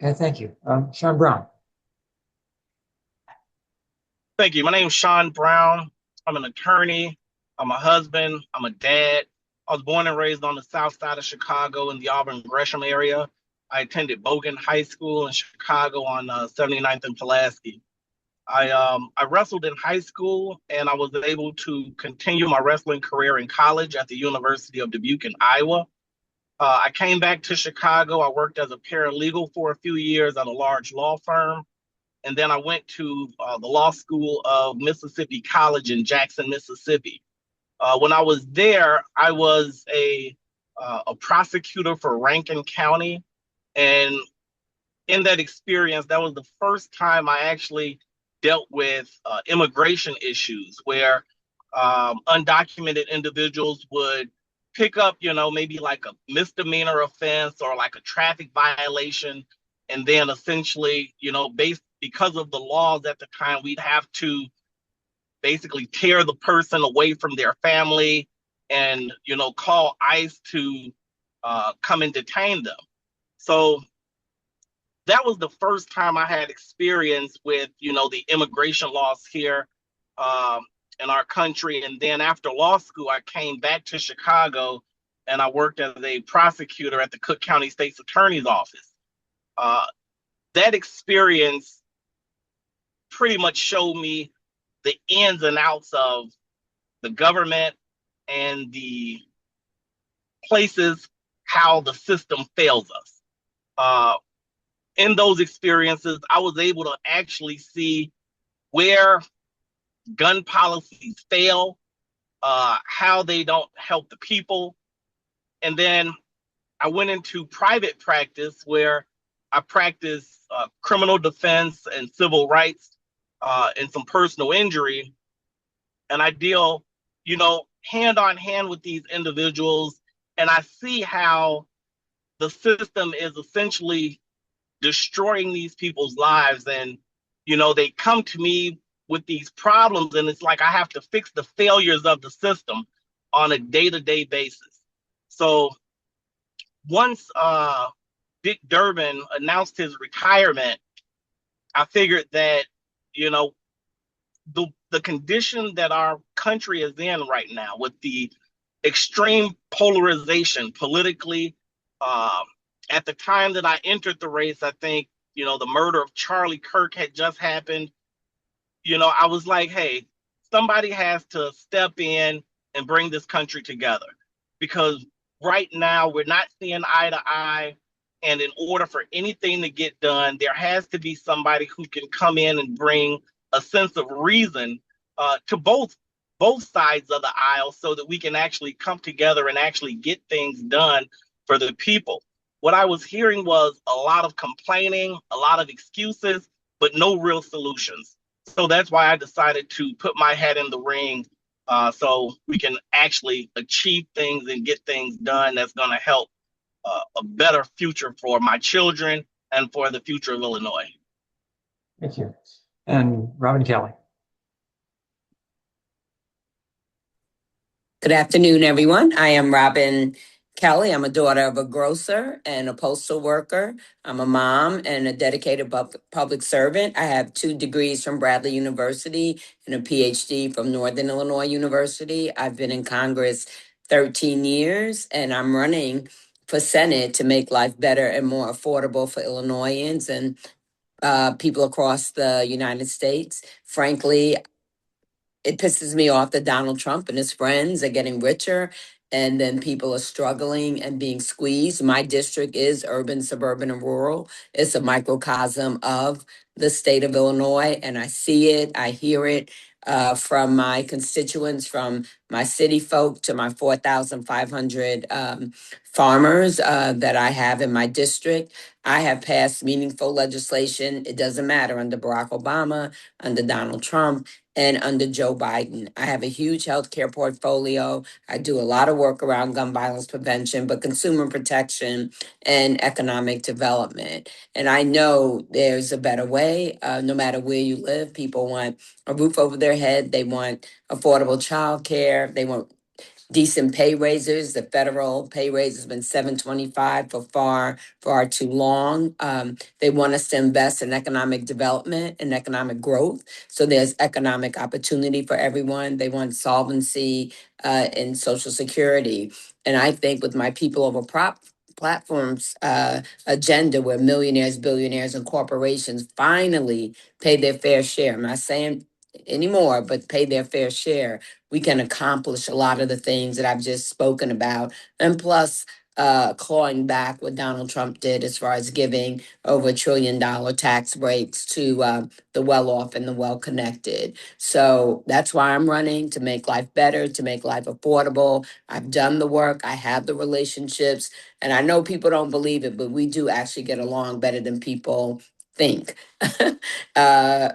Okay, thank you. Sean Brown. Thank you. My name is Sean Brown. I'm an attorney. I'm a husband. I'm a dad. I was born and raised on the south side of Chicago in the Auburn Gresham area. I attended Bogan High School in Chicago on 79th and Pulaski. I wrestled in high school and I was able to continue my wrestling career in college at the University of Dubuque in Iowa. I came back to Chicago. I worked as a paralegal for a few years at a large law firm, and then I went to the law school of Mississippi College in Jackson, Mississippi. When I was there, I was a prosecutor for Rankin County, and in that experience, that was the first time I actually dealt with immigration issues where undocumented individuals would pick up, maybe like a misdemeanor offense or like a traffic violation. And then essentially, based because of the laws at the time, we'd have to basically tear the person away from their family and, call ICE to come and detain them. So that was the first time I had experience with, the immigration laws here um, in our country. And then after law school, I came back to Chicago and I worked as a prosecutor at the Cook County State's Attorney's Office. Uh, that experience pretty much showed me the ins and outs of the government and the places how the system fails us. Uh, in those experiences, I was able to actually see where gun policies fail, how they don't help the people. And then I went into private practice where I practice criminal defense and civil rights and some personal injury. And I deal, hand on hand with these individuals. And I see how the system is essentially destroying these people's lives. And, they come to me with these problems, and it's like I have to fix the failures of the system on a day to day basis. So once Dick Durbin announced his retirement, I figured that, you know, the condition that our country is in right now with the extreme polarization politically. Um, at the time that I entered the race, I think, the murder of Charlie Kirk had just happened. I was like, hey, somebody has to step in and bring this country together because right now we're not seeing eye to eye. And in order for anything to get done, there has to be somebody who can come in and bring a sense of reason to both sides of the aisle so that we can actually come together and actually get things done for the people. What I was hearing was a lot of complaining, a lot of excuses, but no real solutions. So that's why I decided to put my head in the ring so we can actually achieve things and get things done that's going to help a better future for my children and for the future of Illinois. Thank you. And Robin Kelly. Good afternoon, everyone. I am Robin Kelly. I'm a daughter of a grocer and a postal worker. I'm a mom and a dedicated public servant. I have 2 degrees from Bradley University and a PhD from Northern Illinois University. I've been in Congress 13 years, and I'm running for Senate to make life better and more affordable for Illinoisans and people across the United States. Frankly, it pisses me off that Donald Trump and his friends are getting richer and then people are struggling and being squeezed. My district is urban, suburban, and rural. It's a microcosm of the state of Illinois, and I see it, I hear it from my constituents, from my city folk to my 4,500 farmers that I have in my district. I have passed meaningful legislation. It doesn't matter under Barack Obama, under Donald Trump, and under Joe Biden. I have a huge healthcare portfolio. I do a lot of work around gun violence prevention, but consumer protection and economic development. And I know there's a better way. No matter where you live, people want a roof over their head. They want affordable childcare. They want decent pay raises. The federal pay raise has been $7.25 for far too long. They want us to invest in economic development and economic growth. So there's economic opportunity for everyone. They want solvency in Social Security. And I think with my people over platforms agenda where millionaires, billionaires, and corporations finally pay their fair share. I'm not saying anymore, but pay their fair share. We can accomplish a lot of the things that I've just spoken about. And plus, clawing back what Donald Trump did as far as giving over $1 trillion tax breaks to the well off and the well connected. So that's why I'm running, to make life better, to make life affordable. I've done the work, I have the relationships, and I know people don't believe it, but we do actually get along better than people think. uh,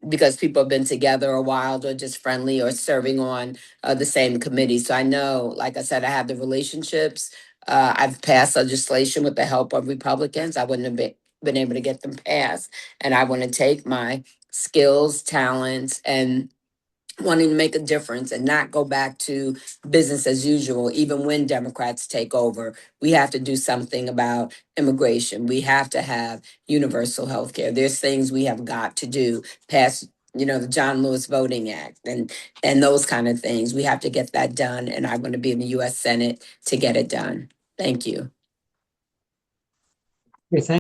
because people have been together a while, or just friendly, or serving on the same committee. So I know, like I said, I have the relationships. I've passed legislation with the help of Republicans. I wouldn't have been able to get them passed. And I want to take my skills, talents, and wanting to make a difference and not go back to business as usual, even when Democrats take over. We have to do something about immigration. We have to have universal health care. There's things we have got to do, pass, the John Lewis Voting Act and those kind of things. We have to get that done. And I'm going to be in the US Senate to get it done. Thank you. Okay, thank